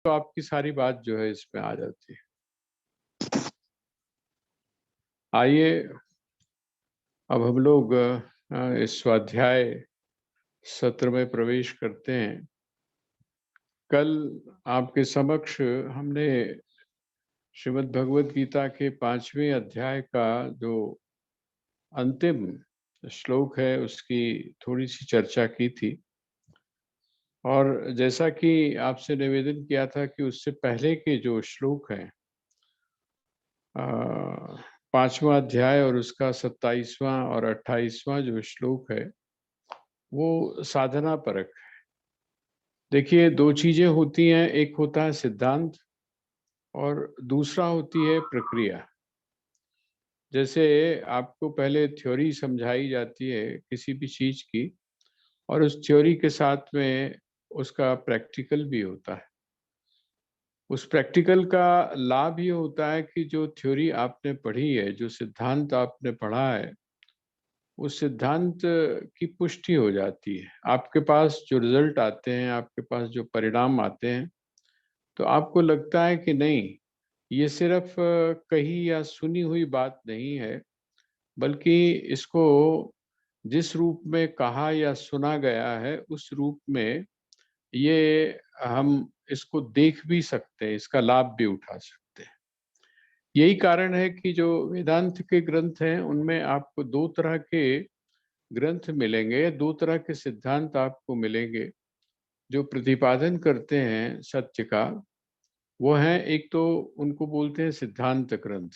तो आपकी सारी बात जो है इसमें आ जाती है। आइए अब हम लोग इस स्वाध्याय सत्र में प्रवेश करते हैं। कल आपके समक्ष हमने श्रीमद् भगवद गीता के 5वें अध्याय का जो अंतिम श्लोक है उसकी थोड़ी सी चर्चा की थी, और जैसा कि आपसे निवेदन किया था कि उससे पहले के जो श्लोक हैं, 5वां अध्याय और उसका 27वां और 28वां जो श्लोक है वो साधना परक है। देखिए, दो चीजें होती हैं, एक होता है सिद्धांत और दूसरा होती है प्रक्रिया। जैसे आपको पहले थ्योरी समझाई जाती है किसी भी चीज की, और उस थ्योरी के साथ में उसका प्रैक्टिकल भी होता है। उस प्रैक्टिकल का लाभ ये होता है कि जो थ्योरी आपने पढ़ी है, जो सिद्धांत आपने पढ़ा है, उस सिद्धांत की पुष्टि हो जाती है। आपके पास जो रिजल्ट आते हैं, आपके पास जो परिणाम आते हैं, तो आपको लगता है कि नहीं, ये सिर्फ कही या सुनी हुई बात नहीं है, बल्कि इसको जिस रूप में कहा या सुना गया है उस रूप में ये हम इसको देख भी सकते हैं, इसका लाभ भी उठा सकते हैं। यही कारण है कि जो वेदांत के ग्रंथ हैं उनमें आपको दो तरह के ग्रंथ मिलेंगे, दो तरह के सिद्धांत आपको मिलेंगे जो प्रतिपादन करते हैं सत्य का। वो है, एक तो उनको बोलते हैं सिद्धांत ग्रंथ।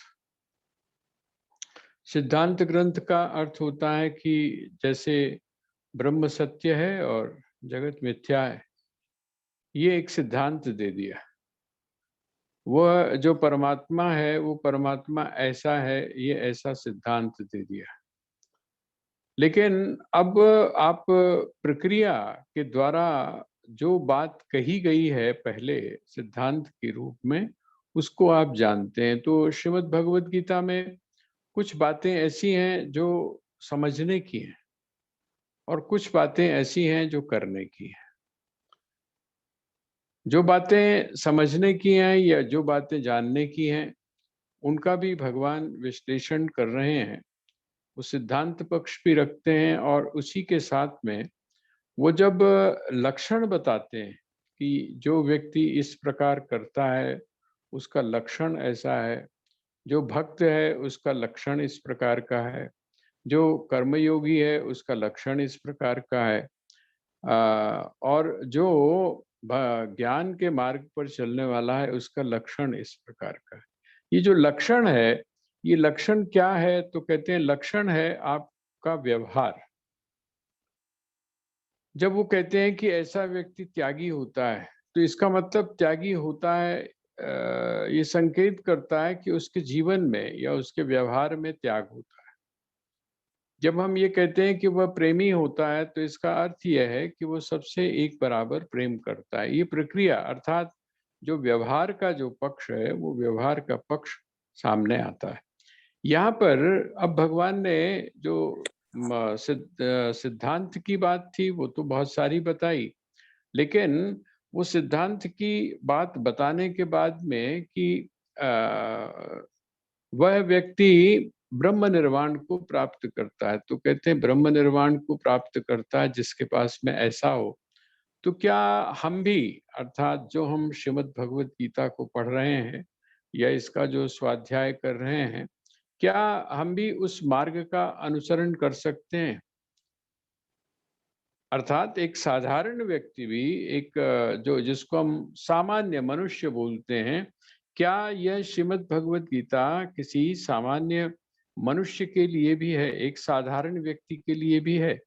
सिद्धांत ग्रंथ का अर्थ होता है कि जैसे ब्रह्म सत्य है और जगत मिथ्या है, ये एक सिद्धांत दे दिया। वह जो परमात्मा है वो परमात्मा ऐसा है, ये ऐसा सिद्धांत दे दिया। लेकिन अब आप प्रक्रिया के द्वारा जो बात कही गई है पहले सिद्धांत के रूप में, उसको आप जानते हैं। तो श्रीमद् भगवद गीता में कुछ बातें ऐसी हैं जो समझने की हैं और कुछ बातें ऐसी हैं जो करने की हैं। जो बातें समझने की हैं या जो बातें जानने की हैं, उनका भी भगवान विश्लेषण कर रहे हैं। वो सिद्धांत पक्ष भी रखते हैं और उसी के साथ में वो जब लक्षण बताते हैं कि जो व्यक्ति इस प्रकार करता है उसका लक्षण ऐसा है, जो भक्त है उसका लक्षण इस प्रकार का है, जो कर्मयोगी है उसका लक्षण इस प्रकार का है, और जो ज्ञान के मार्ग पर चलने वाला है उसका लक्षण इस प्रकार का है। ये जो लक्षण है, ये लक्षण क्या है? तो कहते हैं लक्षण है आपका व्यवहार। जब वो कहते हैं कि ऐसा व्यक्ति त्यागी होता है, तो इसका मतलब त्यागी होता है, ये संकेत करता है कि उसके जीवन में या उसके व्यवहार में त्याग होता है। जब हम ये कहते हैं कि वह प्रेमी होता है, तो इसका अर्थ यह है कि वो सबसे एक बराबर प्रेम करता है। ये प्रक्रिया अर्थात जो व्यवहार का जो पक्ष है, वो व्यवहार का पक्ष सामने आता है। यहाँ पर अब भगवान ने जो सिद्धांत की बात थी वो तो बहुत सारी बताई, लेकिन वो सिद्धांत की बात बताने के बाद में कि अ, वह व्यक्ति ब्रह्म निर्वाण को प्राप्त करता है। तो कहते हैं ब्रह्म निर्वाण को प्राप्त करता है जिसके पास में ऐसा हो। तो क्या हम भी, अर्थात जो हम श्रीमद् भगवद गीता को पढ़ रहे हैं या इसका जो स्वाध्याय कर रहे हैं, क्या हम भी उस मार्ग का अनुसरण कर सकते हैं? अर्थात एक साधारण व्यक्ति भी, एक जो जिसको हम सामान्य मनुष्य बोलते हैं, क्या यह श्रीमद् भगवद गीता किसी सामान्य मनुष्य के लिए भी है, एक साधारण व्यक्ति के लिए भी है?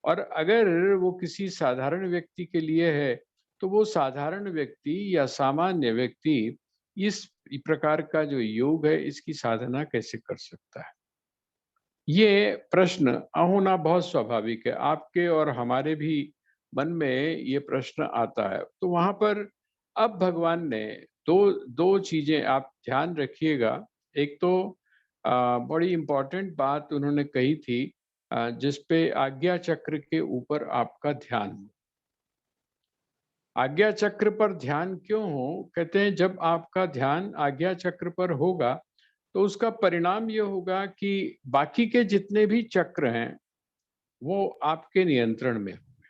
और अगर वो किसी साधारण व्यक्ति के लिए है, तो वो साधारण व्यक्ति या सामान्य व्यक्ति इस प्रकार का जो योग है, इसकी साधना कैसे कर सकता है? ये प्रश्न होना बहुत स्वाभाविक है। आपके और हमारे भी मन में ये प्रश्न आता है। तो वहाँ पर अब भगवान ने दो दो चीज़ें आप ध्यान रखिएगा। एक तो बड़ी इम्पोर्टेंट बात उन्होंने कही थी, जिस पे आज्ञा चक्र के ऊपर आपका ध्यान हो। आज्ञा चक्र पर ध्यान क्यों हो? कहते हैं जब आपका ध्यान आज्ञा चक्र पर होगा तो उसका परिणाम ये होगा कि बाकी के जितने भी चक्र हैं वो आपके नियंत्रण में होंगे,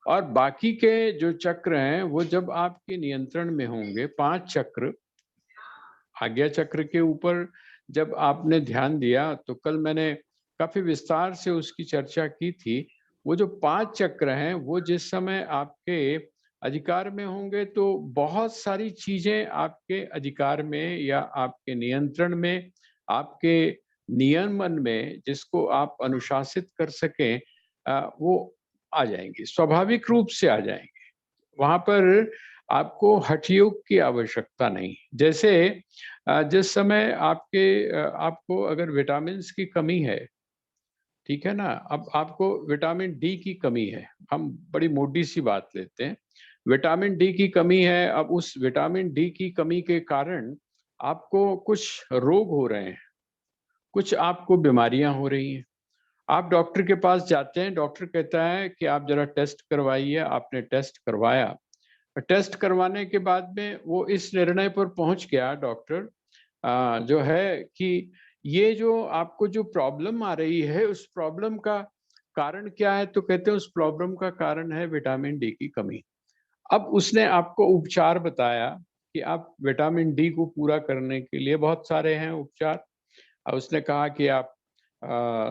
और बाकी के जो चक्र हैं वो जब आपके नियंत्रण में होंगे, 5 चक्र, आज्ञा चक्र के ऊपर जब आपने ध्यान दिया तो कल मैंने काफी विस्तार से उसकी चर्चा की थी। वो जो 5 चक्र हैं वो जिस समय आपके अधिकार में होंगे तो बहुत सारी चीजें आपके अधिकार में या आपके नियंत्रण में, आपके नियमन में, जिसको आप अनुशासित कर सकें, वो आ जाएंगी, स्वाभाविक रूप से आ जाएंगे। वहां पर आपको हठयोग की आवश्यकता नहीं। जैसे जिस समय आपको अगर विटामिन्स की कमी है, ठीक है ना, अब आपको विटामिन डी की कमी है, हम बड़ी मोटी सी बात लेते हैं, विटामिन डी की कमी है। अब उस विटामिन डी की कमी के कारण आपको कुछ रोग हो रहे हैं, कुछ आपको बीमारियां हो रही हैं। आप डॉक्टर के पास जाते हैं, डॉक्टर कहता है कि आप जरा टेस्ट करवाइए, आपने टेस्ट करवाया, टेस्ट करवाने के बाद में वो इस निर्णय पर पहुंच गया डॉक्टर, जो है कि ये जो आपको जो प्रॉब्लम आ रही है उस प्रॉब्लम का कारण क्या है? तो कहते हैं उस प्रॉब्लम का कारण है विटामिन डी की कमी। अब उसने आपको उपचार बताया कि आप विटामिन डी को पूरा करने के लिए बहुत सारे हैं उपचार। उसने कहा कि आप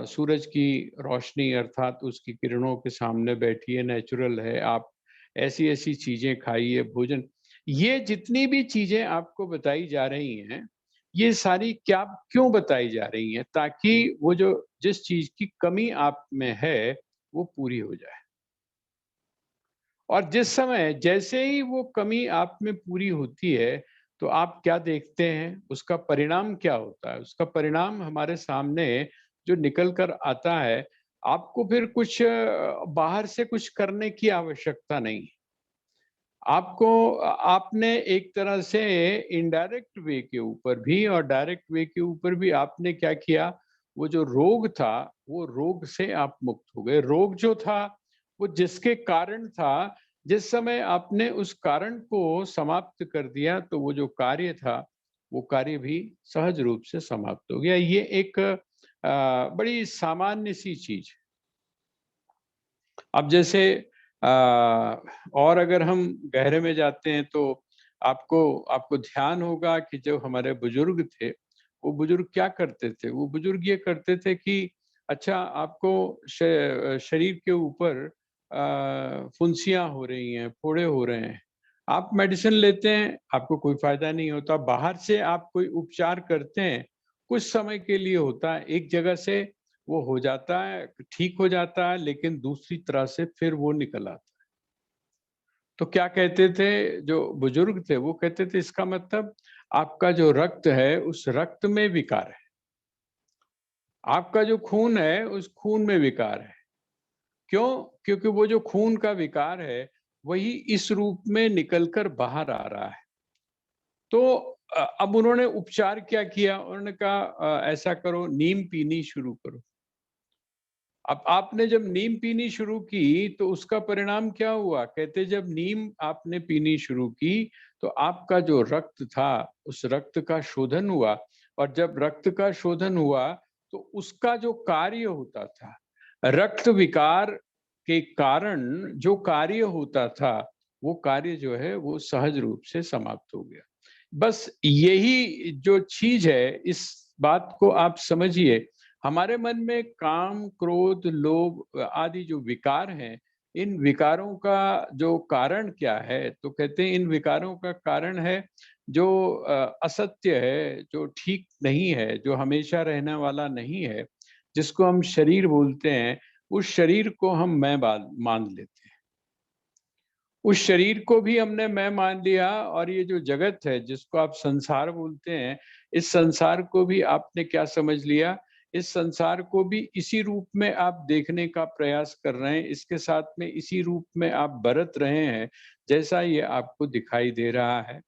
सूरज की रोशनी अर्थात उसकी किरणों के सामने बैठिए, नेचुरल है, आप ऐसी-ऐसी चीजें खाइए, भोजन, ये जितनी भी चीजें आपको बताई जा रही हैं, ये सारी क्या क्यों बताई जा रही हैं? ताकि वो जो जिस चीज की कमी आप में है, वो पूरी हो जाए। और जिस समय जैसे ही वो कमी आप में पूरी होती है, तो आप क्या देखते हैं? उसका परिणाम क्या होता है? उसका परिणाम हमारे सामने जो निकल कर आता है, आपको फिर कुछ बाहर से कुछ करने की आवश्यकता नहीं। आपको आपने एक तरह से इनडायरेक्ट वे के ऊपर भी और डायरेक्ट वे के ऊपर भी आपने क्या किया, वो जो रोग था, वो रोग से आप मुक्त हो गए। रोग जो था, वो जिसके कारण था, जिस समय आपने उस कारण को समाप्त कर दिया, तो वो जो कार्य था, वो कार्य भी सहज रूप से समाप्त हो गया। ये एक बड़ी सामान्य सी चीज। अब जैसे अ, और अगर हम गहरे में जाते हैं तो आपको आपको ध्यान होगा कि जो हमारे बुजुर्ग थे, वो बुजुर्ग क्या करते थे? वो बुजुर्ग ये करते थे कि अच्छा, आपको शरीर के ऊपर फुंसियाँ हो रही हैं, फोड़े हो रहे हैं, आप मेडिसिन लेते हैं, आपको कोई फायदा नहीं होता। बाहर से आप कोई उपचार करते हैं, कुछ समय के लिए होता है, एक जगह से वो हो जाता है, ठीक हो जाता है, लेकिन दूसरी तरह से फिर वो निकल आता है। तो क्या कहते थे जो बुजुर्ग थे, वो कहते थे इसका मतलब आपका जो रक्त है, उस रक्त में विकार है। आपका जो खून है, उस खून में विकार है। क्यों? क्योंकि वो जो खून का विकार है, वही इस रूप में निकल कर बाहर आ रहा है। तो अब उन्होंने उपचार क्या किया? उन्होंने कहा ऐसा करो, नीम पीनी शुरू करो। अब आपने जब नीम पीनी शुरू की तो उसका परिणाम क्या हुआ? कहते जब नीम आपने पीनी शुरू की तो आपका जो रक्त था, उस रक्त का शोधन हुआ, और जब रक्त का शोधन हुआ तो उसका जो कार्य होता था, रक्त विकार के कारण जो कार्य होता था, वो कार्य जो है वो सहज रूप से समाप्त हो गया। बस यही जो चीज है, इस बात को आप समझिए। हमारे मन में काम, क्रोध, लोभ आदि जो विकार हैं, इन विकारों का जो कारण क्या है? तो कहते हैं इन विकारों का कारण है जो असत्य है, जो ठीक नहीं है, जो हमेशा रहने वाला नहीं है, जिसको हम शरीर बोलते हैं, उस शरीर को हम मैं मान लेते हैं। उस शरीर को भी हमने मैं मान लिया, और ये जो जगत है जिसको आप संसार बोलते हैं, इस संसार को भी आपने क्या समझ लिया? इस संसार को भी इसी रूप में आप देखने का प्रयास कर रहे हैं, इसके साथ में इसी रूप में आप बरत रहे हैं, जैसा ये आपको दिखाई दे रहा है।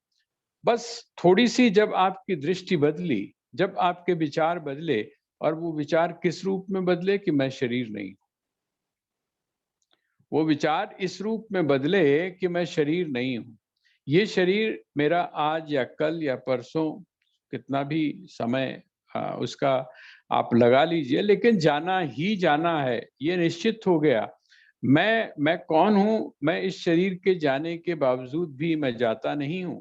बस थोड़ी-सी जब आपकी दृष्टि बदली, जब आपके विचार बदले, और वो विचार किस रूप में बदले कि मैं शरीर नहीं हूँ। वो विचार इस रूप में बदले कि मैं शरीर नहीं हूं, ये शरीर मेरा आज या कल या परसों, कितना भी समय उसका आप लगा लीजिए, लेकिन जाना ही जाना है, ये निश्चित हो गया। मैं कौन हूं? मैं इस शरीर के जाने के बावजूद भी मैं जाता नहीं हूं।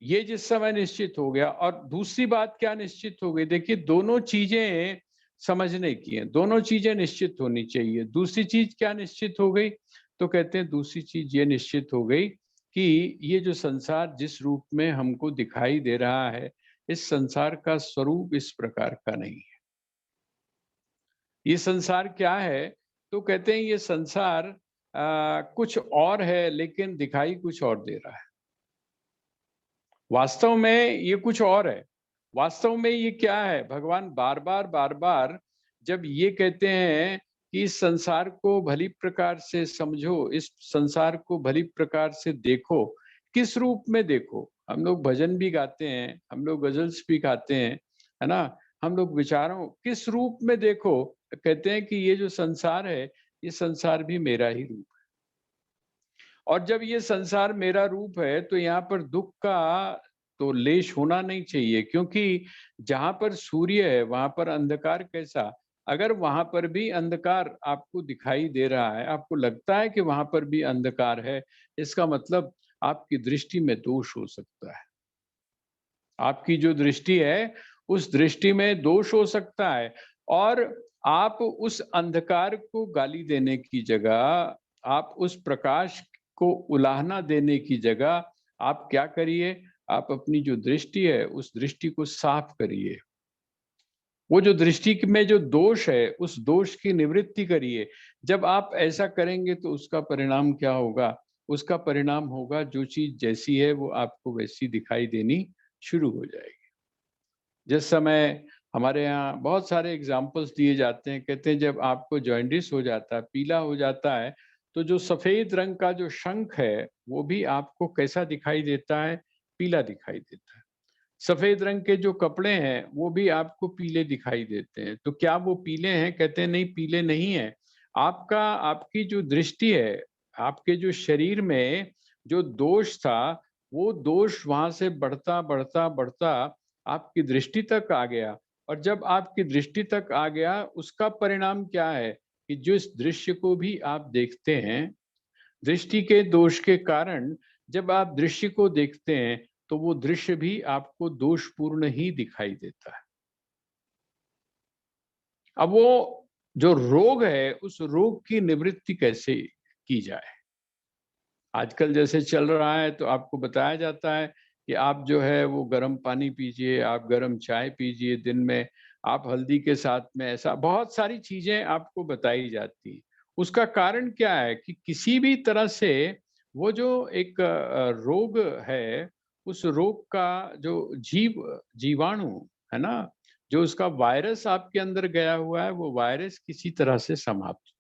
ये जिस समय निश्चित हो गया, और दूसरी बात क्या निश्चित हो गई, देखिए दोनों चीजें समझने की हैं, दोनों चीजें निश्चित होनी चाहिए। दूसरी चीज क्या निश्चित हो गई? तो कहते हैं दूसरी चीज ये निश्चित हो गई कि ये जो संसार जिस रूप में हमको दिखाई दे रहा है, इस संसार का स्वरूप इस प्रकार का नहीं है। ये संसार क्या है? तो कहते हैं ये संसार कुछ और है, लेकिन दिखाई कुछ और दे रहा है। वास्तव में ये कुछ और है। वास्तव में ये क्या है? भगवान बार-बार जब ये कहते हैं कि इस संसार को भली प्रकार से समझो, इस संसार को भली प्रकार से देखो, किस रूप में देखो? हम लोग भजन भी गाते हैं, हम लोग गज़ल्स भी गाते हैं, है ना? हम लोग विचारों किस रूप में देखो? कहते हैं कि ये जो संसार है, ये संसार भी मेरा ही रूप है। और जब ये संसार मेरा रूप है, तो यहाँ पर दुःख का तो लेश होना नहीं चाहिए, क्योंकि जहाँ पर सूर्य है, वहाँ पर अंधकार कैसा? अगर वहाँ पर भी अंधकार आपको दिखाई दे रहा है, आपको लगता है कि वहाँ पर भी अंधकार है, इसका मतलब आपकी दृष्टि में दोष हो सकता है। आपकी जो दृष्टि है, उस दृष्टि में दोष हो सकता है, और आप उस अंधकार को गाली देने की जगह, आप उस प्रकाश को उलाहना देने की जगह, आप क्या करिए? आप अपनी जो दृष्टि है, उस दृष्टि को साफ करिए। वो जो दृष्टि में जो दोष है, उस दोष की निवृत्ति करिए। जब आप ऐसा करेंगे तो उसका परिणाम क्या होगा? उसका परिणाम होगा जो चीज़ जैसी है वो आपको वैसी दिखाई देनी शुरू हो जाएगी। जिस समय हमारे यहाँ बहुत सारे एग्ज़ाम्पल्स दिए जाते हैं, कहते हैं जब आपको जॉन्डिस हो जाता है, पीला हो जाता है, तो जो सफ़ेद रंग का जो शंख है, वो भी आपको कैसा दिखाई देता है? पीला दिखाई देता है। सफ़ेद रंग के जो कपड़े हैं, वो भी आपको पीले दिखाई देते हैं। तो क्या वो पीले हैं? कहते हैं नहीं, पीले नहीं हैं। आपकी जो दृष्टि है, आपके जो शरीर में जो दोष था, वो दोष वहाँ से बढ़ता आपकी दृष्टि तक आ गया, और जब आपकी दृष्टि तक आ गया, उसका परिणाम क्या है? कि जिस दृश्य को भी आप देखते हैं, दृष्टि के दोष के कारण जब आप दृश्य को देखते हैं, तो वो दृश्य भी आपको दोषपूर्ण ही दिखाई देता है। अब वो जो रोग है, उस रोग की निवृत्ति कैसे की जाए? आजकल जैसे चल रहा है, तो आपको बताया जाता है कि आप जो है वो गर्म पानी पीजिए, आप गर्म चाय पीजिए दिन में, आप हल्दी के साथ में, ऐसा बहुत सारी चीज़ें आपको बताई जाती हैं। उसका कारण क्या है कि किसी भी तरह से वो जो एक रोग है, उस रोग का जो जीवाणु है ना, जो उसका वायरस आपके अंदर गया हुआ है, वो वायरस किसी तरह से समाप्त।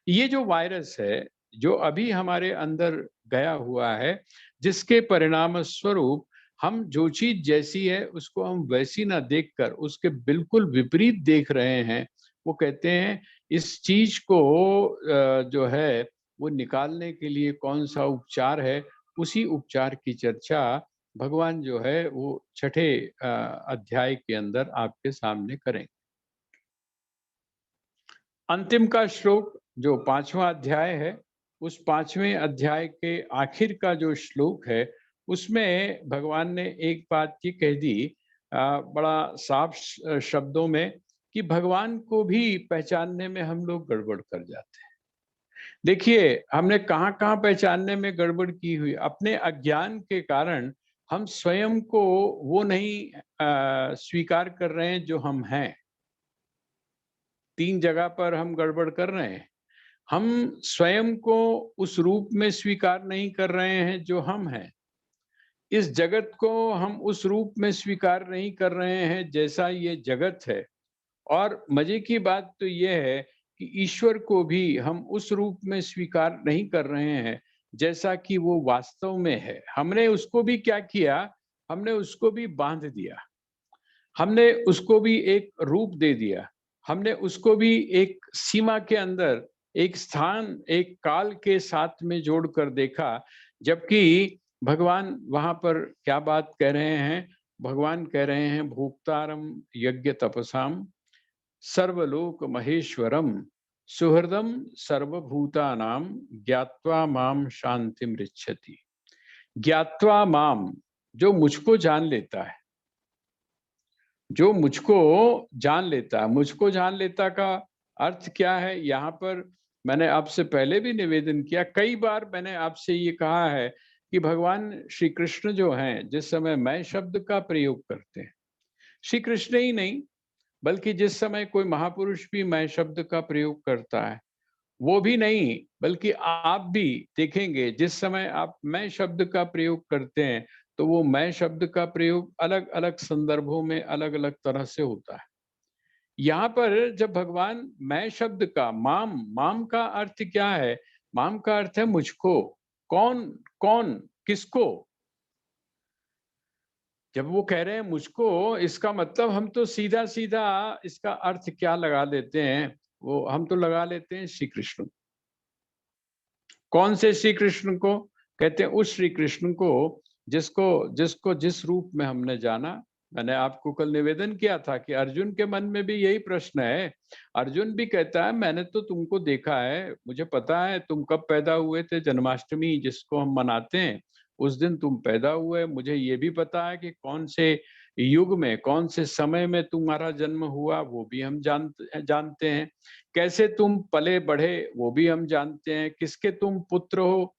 ये जो वायरस है, जो अभी हमारे अंदर गया हुआ है, जिसके परिणाम स्वरूप हम जो चीज़ जैसी है, उसको हम वैसी ना देखकर उसके बिल्कुल विपरीत देख रहे हैं। वो कहते हैं इस चीज़ को जो है वो निकालने के लिए कौन-सा उपचार है, उसी उपचार की चर्चा भगवान जो है वो छठे अध्याय के अंदर आपके सामने करेंगे। अंतिम का श्लोक जो 5वां अध्याय है, उस 5वें अध्याय के आखिर का जो श्लोक है, उसमें भगवान ने एक बात ये कह दी बड़ा साफ शब्दों में, कि भगवान को भी पहचानने में हम लोग गड़बड़ कर जाते हैं। देखिए, हमने कहाँ-कहाँ पहचानने में गड़बड़ की हुई, अपने अज्ञान के कारण हम स्वयं को वो नहीं स्वीकार कर रहे हैं जो हम हैं। 3 जगह पर हम गड़बड़ कर रहे हैं। हम स्वयं को उस रूप में स्वीकार नहीं कर रहे हैं जो हम हैं। इस जगत को हम उस रूप में स्वीकार नहीं कर रहे हैं जैसा ये जगत है। और मज़े की बात तो ये है कि ईश्वर को भी हम उस रूप में स्वीकार नहीं कर रहे हैं जैसा कि वो वास्तव में है। हमने उसको भी क्या किया? हमने उसको भी बाँध दिया। हमने उसको भी एक रूप दे दिया। हमने उसको भी एक सीमा के अंदर एक स्थान, एक काल के साथ में जोड़कर देखा, जबकि भगवान वहां पर क्या बात कह रहे हैं? भगवान कह रहे हैं भोक्तारम यज्ञ तपसाम सर्वलोक महेश्वरम सुहृदम सर्वभूतानां ज्ञात्वा माम शांति मृच्छति। ज्ञात्वा माम, जो मुझको जान लेता है, जो मुझको जान लेता है। मुझको जान लेता का अर्थ क्या है? यहाँ पर मैंने आपसे पहले भी निवेदन किया, कई बार मैंने आपसे ये कहा है कि भगवान श्री कृष्ण जो हैं, जिस समय मैं शब्द का प्रयोग करते हैं, श्री कृष्ण ही नहीं बल्कि जिस समय कोई महापुरुष भी मैं शब्द का प्रयोग करता है, वो भी नहीं बल्कि आप भी देखेंगे, जिस समय आप मैं शब्द का प्रयोग करते हैं, तो वो मैं शब्द का प्रयोग अलग अलग संदर्भों में अलग अलग तरह से होता है। यहाँ पर जब भगवान मैं शब्द का माम, माम का अर्थ क्या है? माम का अर्थ है मुझको। कौन? कौन? किसको? जब वो कह रहे हैं मुझको, इसका मतलब हम तो सीधा सीधा इसका अर्थ क्या लगा लेते हैं? वो हम तो लगा लेते हैं श्री कृष्ण। कौन से श्री कृष्ण को? कहते हैं उस श्री कृष्ण को जिसको जिसको जिस रूप में हमने जाना। मैंने आपको कल निवेदन किया था कि अर्जुन के मन में भी यही प्रश्न है। अर्जुन भी कहता है मैंने तो तुमको देखा है, मुझे पता है तुम कब पैदा हुए थे। जन्माष्टमी जिसको हम मनाते हैं, उस दिन तुम पैदा हुए। मुझे ये भी पता है कि कौन से युग में, कौन से समय में तुम्हारा जन्म हुआ, वो भी हम जानते हैं। कैसे तुम पले बढ़े, वो भी हम जानते हैं। किसके तुम पुत्र हो,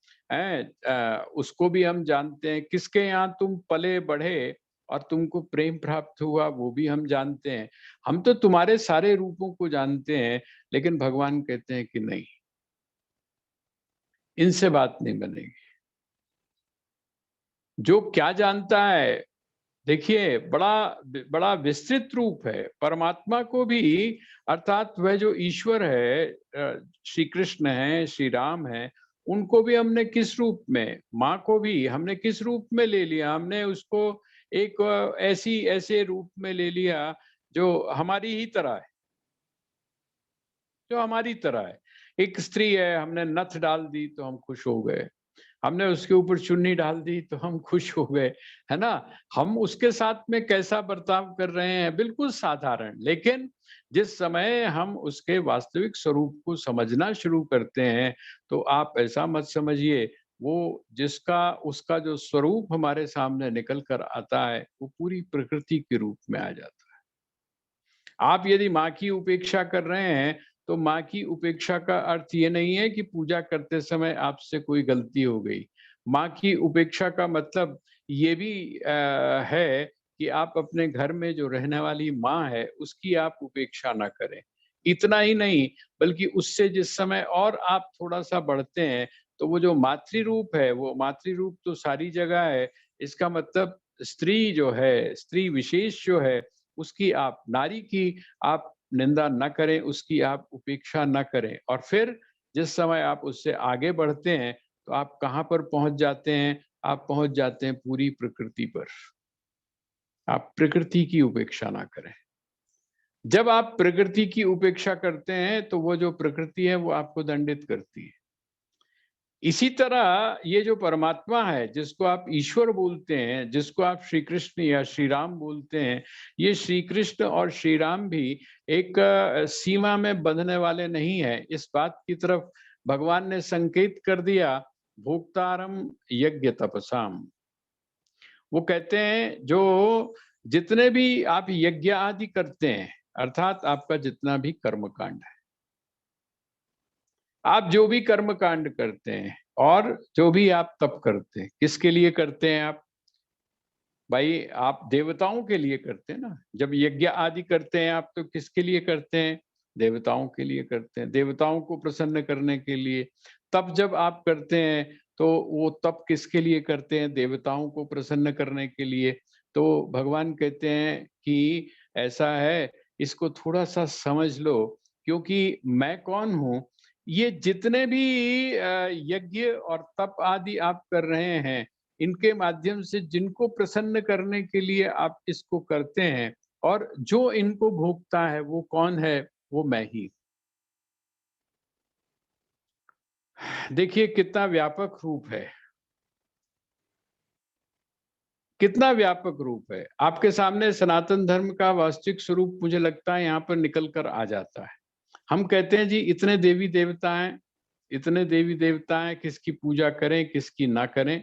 उसको भी हम जानते हैं। किसके यहाँ तुम पले बढ़े और तुमको प्रेम प्राप्त हुआ, वो भी हम जानते हैं। हम तो तुम्हारे सारे रूपों को जानते हैं। लेकिन भगवान कहते हैं कि नहीं, इनसे बात नहीं बनेगी। जो क्या जानता है, देखिए बड़ा बड़ा विस्तृत रूप है। परमात्मा को भी, अर्थात वह जो ईश्वर है, श्री कृष्ण है, श्री राम है, उनको भी हमने किस रूप में, माँ को भी हमने किस रूप में ले लिया? हमने उसको एक ऐसी ऐसे रूप में ले लिया जो हमारी ही तरह है, जो हमारी तरह है। एक स्त्री है, हमने नथ डाल दी तो हम खुश हो गए। हमने उसके ऊपर चुन्नी डाल दी तो हम खुश हो गए, है ना? हम उसके साथ में कैसा बर्ताव कर रहे हैं, बिल्कुल साधारण। लेकिन जिस समय हम उसके वास्तविक स्वरूप को समझना शुरू करते हैं, तो आप ऐसा मत समझिए, वो जिसका उसका जो स्वरूप हमारे सामने निकल कर आता है, वो पूरी प्रकृति के रूप में आ जाता है। आप यदि माँ की उपेक्षा कर रहे हैं, तो माँ की उपेक्षा का अर्थ ये नहीं है कि पूजा करते समय आपसे कोई गलती हो गई। माँ की उपेक्षा का मतलब ये भी है कि आप अपने घर में जो रहने वाली माँ है, उसकी आप उपेक्षा ना करें। इतना ही नहीं, बल्कि उससे जिस समय और आप थोड़ा-सा बढ़ते हैं, तो वो जो मातृ रूप है, वो मातृ रूप तो सारी जगह है। इसका मतलब स्त्री जो है, स्त्री विशेष जो है, उसकी आप, नारी की आप निंदा न करें, उसकी आप उपेक्षा न करें। और फिर जिस समय आप उससे आगे बढ़ते हैं, तो आप कहाँ पर पहुँच जाते हैं? आप पहुँच जाते हैं पूरी प्रकृति पर। आप प्रकृति की उपेक्षा ना करें। जब आप प्रकृति की उपेक्षा करते हैं, तो वो जो प्रकृति है, वो आपको दंडित करती है। इसी तरह ये जो परमात्मा है, जिसको आप ईश्वर बोलते हैं, जिसको आप श्री कृष्ण या श्री राम बोलते हैं, ये श्री कृष्ण और श्री राम भी एक सीमा में बंधने वाले नहीं है। इस बात की तरफ भगवान ने संकेत कर दिया, भोक्तारम यज्ञ तपसाम। वो कहते हैं जो जितने भी आप यज्ञ आदि करते हैं, अर्थात आपका जितना भी कर्म कांड है, आप जो भी कर्म कांड करते हैं और जो भी आप तप करते हैं, किसके लिए करते हैं आप? भाई आप देवताओं के लिए करते हैं ना। जब यज्ञ आदि करते हैं आप, तो किसके लिए करते हैं? देवताओं के लिए करते हैं, देवताओं को प्रसन्न करने के लिए। तप जब आप करते हैं, तो वो तप किसके लिए करते हैं? देवताओं को प्रसन्न करने के लिए। तो भगवान कहते हैं कि ऐसा है, इसको थोड़ा-सा समझ लो, क्योंकि मैं कौन हूँ? ये जितने भी यज्ञ और तप आदि आप कर रहे हैं, इनके माध्यम से जिनको प्रसन्न करने के लिए आप इसको करते हैं, और जो इनको भोगता है वो कौन है? वो मैं ही। देखिए कितना व्यापक रूप है, कितना व्यापक रूप है। आपके सामने सनातन धर्म का वास्तविक स्वरूप मुझे लगता है यहाँ पर निकल कर आ जाता है। हम कहते हैं जी इतने देवी देवता हैं, इतने देवी देवता हैं, किसकी पूजा करें, किसकी ना करें,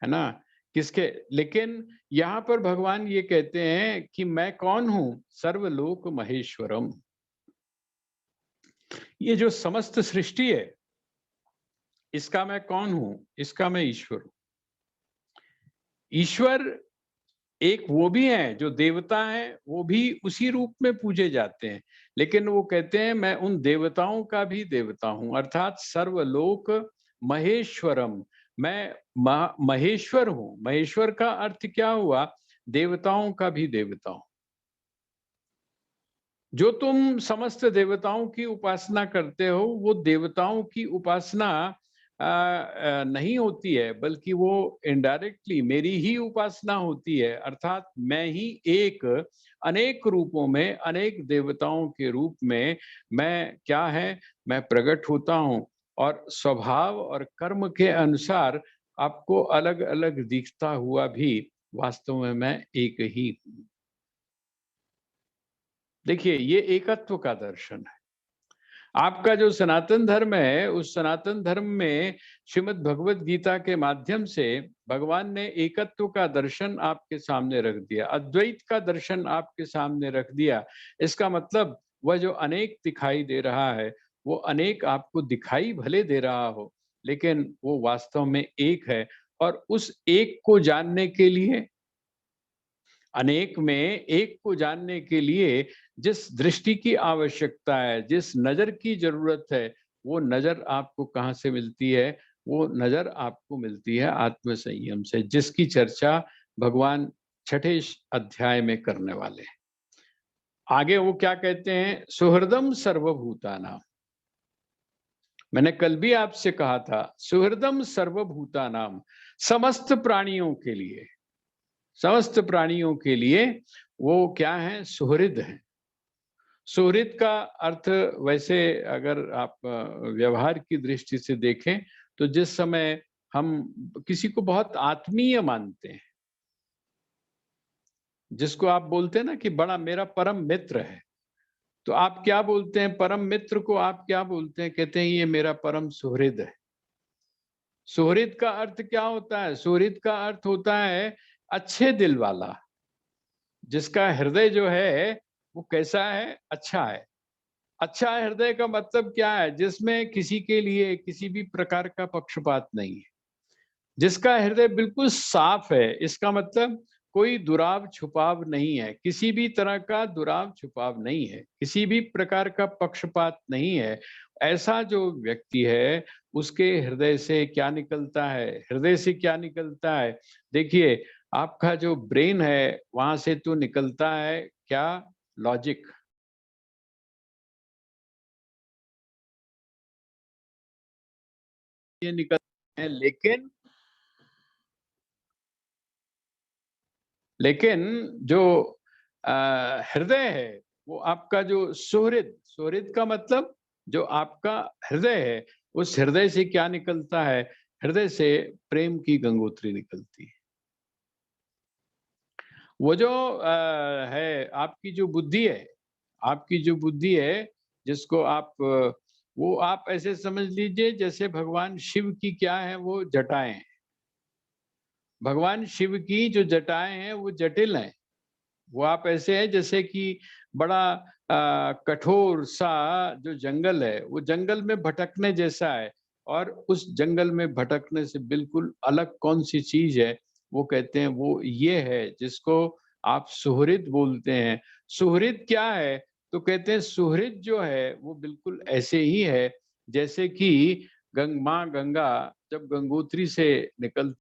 है ना? किसके, लेकिन यहाँ पर भगवान ये कहते हैं कि मैं कौन हूँ? सर्वलोक महेश्वरम। ये जो समस्त सृष्टि है, इसका मैं कौन हूँ? इसका मैं ईश्वर हूँ। ईश्वर एक वो भी हैं जो देवता हैं, वो भी उसी रूप में पूजे जाते हैं, लेकिन वो कहते हैं मैं उन देवताओं का भी देवता हूँ, अर्थात सर्वलोक महेश्वरम। मैं महेश्वर हूँ। महेश्वर का अर्थ क्या हुआ? देवताओं का भी देवता हूँ। जो तुम समस्त देवताओं की उपासना करते हो, वो देवताओं की उपासना नहीं होती है, बल्कि वो इनडायरेक्टली मेरी ही उपासना होती है। अर्थात मैं ही एक अनेक रूपों में, अनेक देवताओं के रूप में मैं क्या है, मैं प्रकट होता हूँ, और स्वभाव और कर्म के अनुसार आपको अलग अलग दिखता हुआ भी वास्तव में मैं एक ही हूँ। देखिए ये एकत्व का दर्शन है। आपका जो सनातन धर्म है, उस सनातन धर्म में श्रीमद् भगवत गीता के माध्यम से भगवान ने एकत्व का दर्शन आपके सामने रख दिया, अद्वैत का दर्शन आपके सामने रख दिया। इसका मतलब वह जो अनेक दिखाई दे रहा है, वो अनेक आपको दिखाई भले दे रहा हो, लेकिन वो वास्तव में एक है। और उस एक को जानने के लिए, अनेक में एक को जानने के लिए जिस दृष्टि की आवश्यकता है, जिस नजर की जरूरत है, वो नजर आपको कहाँ से मिलती है? वो नजर आपको मिलती है आत्म संयम से, जिसकी चर्चा भगवान छठे अध्याय में करने वाले हैं। आगे वो क्या कहते हैं? सुहृदम सर्वभूतानाम। मैंने कल भी आपसे कहा था, सुहृदम सर्वभूतानाम, समस्त प्राणियों के लिए, समस्त प्राणियों के लिए वो क्या है? सुहृद है। सुहृद का अर्थ वैसे अगर आप व्यवहार की दृष्टि से देखें, तो जिस समय हम किसी को बहुत आत्मीय मानते हैं, जिसको आप बोलते हैं ना कि बड़ा मेरा परम मित्र है, तो आप क्या बोलते हैं? परम मित्र को आप क्या बोलते हैं? कहते हैं ये मेरा परम सुहृद है। सुहृद का अर्थ क्या होता है? सुहृद का अर्थ होता है अच्छे दिल वाला, जिसका हृदय जो है वो कैसा है? अच्छा है। अच्छा हृदय का मतलब क्या है? जिसमें किसी के लिए किसी भी प्रकार का पक्षपात नहीं है, जिसका हृदय बिल्कुल साफ है। इसका मतलब कोई दुराव छुपाव नहीं है, किसी भी तरह का दुराव छुपाव नहीं है, किसी भी प्रकार का पक्षपात नहीं है। ऐसा जो व्यक्ति है, उसके हृदय से क्या निकलता है? हृदय से क्या निकलता है? देखिए, आपका जो ब्रेन है, वहां से तो निकलता है क्या? लॉजिक। ये निकलते हैं, लेकिन जो हृदय है, वो आपका जो सुहृद, सुहृद का मतलब जो आपका हृदय है, उस हृदय से क्या निकलता है? हृदय से प्रेम की गंगोत्री निकलती है। वो जो है आपकी जो बुद्धि है, आपकी जो बुद्धि है, जिसको आप वो आप ऐसे समझ लीजिए जैसे भगवान शिव की क्या है? वो जटाएं हैं। भगवान शिव की जो जटाएं हैं वो जटिल हैं। वो आप ऐसे है जैसे कि बड़ा कठोर सा जो जंगल है, वो जंगल में भटकने जैसा है, और उस जंगल में भटकने से बिल्कुल अलग कौन सी चीज है? वो कहते हैं वो ये है जिसको आप सुहृद बोलते हैं। सुहृद क्या है? तो कहते हैं सुहृद जो है वो बिल्कुल ऐसे ही है जैसे कि माँ गंगा जब गंगोत्री से निकल